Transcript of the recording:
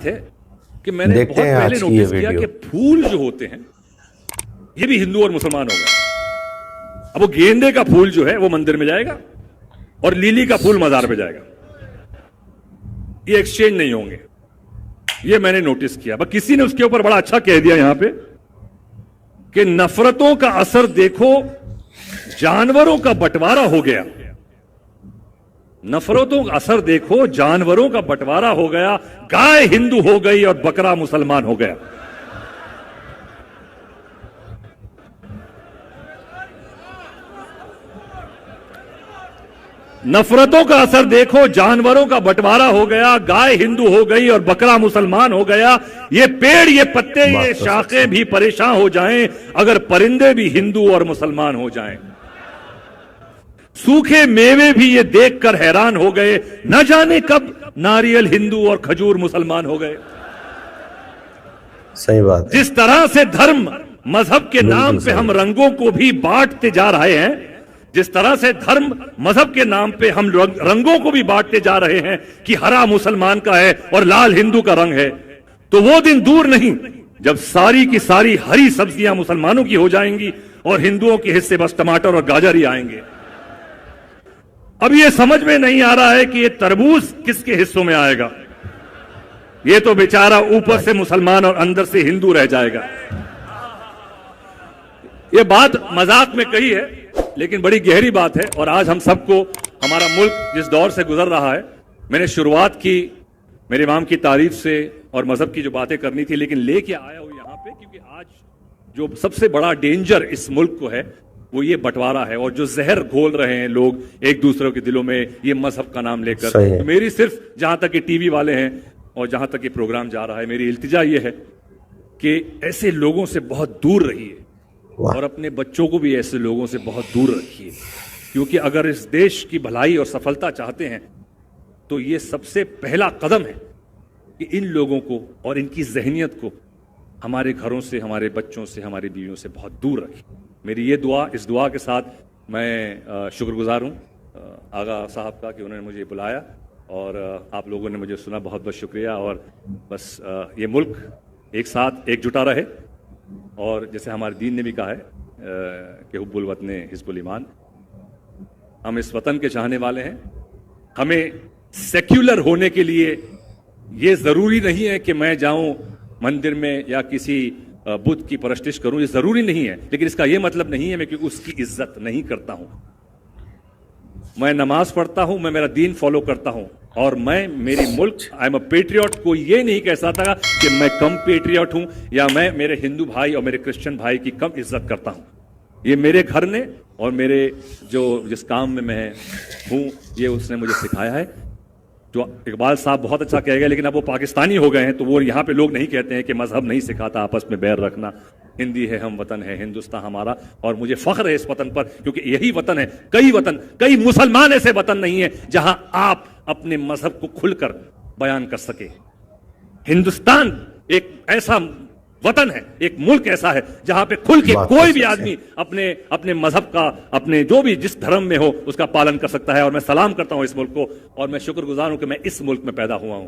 है कि मैंने बहुत पहले नोटिस किया कि फूल जो होते हैं ये भी हिंदू और मुसलमान हो गए। अब वो गेंदे का फूल जो है वो मंदिर में जाएगा और लिली का फूल मजार पे जाएगा, ये एक्सचेंज नहीं होंगे। ये मैंने नोटिस किया। बस किसी ने उसके ऊपर बड़ा अच्छा कह दिया यहां पे कि नफरतों का असर देखो, जानवरों का बंटवारा हो गया। नफरतों का असर देखो, जानवरों का बंटवारा हो गया, गाय हिंदू हो गई और बकरा मुसलमान हो गया। नफरतों का असर देखो, जानवरों का बंटवारा हो गया, गाय हिंदू हो गई और बकरा मुसलमान हो गया। ये पेड़, ये पत्ते, ये शाखें भी परेशान हो जाएं अगर परिंदे भी हिंदू और मुसलमान हो जाएं। सूखे मेवे भी ये देखकर हैरान हो गए, न जाने कब नारियल हिंदू और खजूर मुसलमान हो गए। सही बात। जिस तरह से धर्म मजहब के नाम पे हम रंगों को भी बांटते जा रहे हैं, जिस तरह से धर्म मजहब के नाम पे हम रंगों को भी बांटते जा रहे हैं कि हरा मुसलमान का है और लाल हिंदू का रंग है, तो वो दिन दूर नहीं जब सारी की सारी हरी सब्जियां मुसलमानों की हो जाएंगी और हिंदुओं के हिस्से बस टमाटर और गाजर ही आएंगे। अब ये समझ में नहीं आ रहा है कि ये तरबूज किसके हिस्सों में आएगा। ये तो बेचारा ऊपर से मुसलमान और अंदर से हिंदू रह जाएगा। ये बात मजाक में कही है लेकिन बड़ी गहरी बात है। और आज हम सबको, हमारा मुल्क जिस दौर से गुजर रहा है, मैंने शुरुआत की मेरे इमाम की तारीफ से और मजहब की जो बातें करनी थी, लेकिन लेके आया हूं यहां पे क्योंकि आज जो सबसे बड़ा डेंजर इस मुल्क को है वो ये बंटवारा है और जो जहर घोल रहे हैं लोग एक दूसरे के दिलों में ये मजहब का नाम लेकर। तो मेरी सिर्फ, जहां तक ये टीवी वाले हैं और जहां तक ये प्रोग्राम जा रहा है, मेरी इल्तिजा ये है कि ऐसे लोगों से बहुत दूर रहिए और अपने बच्चों को भी ऐसे लोगों से बहुत दूर रखिए, क्योंकि अगर इस देश की भलाई और सफलता चाहते हैं तो ये सबसे पहला कदम है कि इन लोगों को और इनकी जहनियत को हमारे घरों से, हमारे बच्चों से, हमारी बीवियों से बहुत दूर रखें। मेरी ये दुआ, इस दुआ के साथ मैं शुक्रगुजार हूँ आगा साहब का कि उन्होंने मुझे बुलाया और आप लोगों ने मुझे सुना। बहुत बहुत शुक्रिया। और बस ये मुल्क एक साथ एकजुटा रहे और जैसे हमारे दीन ने भी कहा है कि हुब्बुल वतन हिज़्बुल ईमान, हम इस वतन के चाहने वाले हैं। हमें सेक्युलर होने के लिए ये ज़रूरी नहीं है कि मैं जाऊं मंदिर में या किसी बुद्ध की परस्तिश करूं, ये ज़रूरी नहीं है। लेकिन इसका ये मतलब नहीं है मैं कि उसकी इज्जत नहीं करता हूं। मैं नमाज पढ़ता हूं, मैं मेरा दीन फॉलो करता हूं और मैं मेरी मुल्क, आई एम अ पेट्रियट, को ये नहीं कह सकता कि मैं कम पेट्रियट हूं या मैं मेरे हिंदू भाई और मेरे क्रिश्चियन भाई की कम इज्जत करता हूं। ये मेरे घर ने और मेरे जिस काम में मैं हूं, ये उसने मुझे सिखाया है। जो इकबाल साहब बहुत अच्छा कह गए, लेकिन अब वो पाकिस्तानी हो गए हैं तो वो यहाँ पे लोग नहीं कहते हैं कि मजहब नहीं सिखाता आपस में बैर रखना। हिंदी है, हम वतन है, हिंदुस्तान हमारा, और मुझे फख्र है इस वतन पर क्योंकि यही वतन है। कई मुसलमान ऐसे वतन नहीं है जहां आप अपने मजहब को खुलकर बयान कर सके। हिंदुस्तान एक ऐसा वतन है, एक मुल्क ऐसा है जहां पे खुल के कोई भी आदमी अपने मजहब का, अपने जो भी जिस धर्म में हो उसका पालन कर सकता है। और मैं सलाम करता हूं इस मुल्क को और मैं शुक्रगुजार हूं कि मैं इस मुल्क में पैदा हुआ हूं।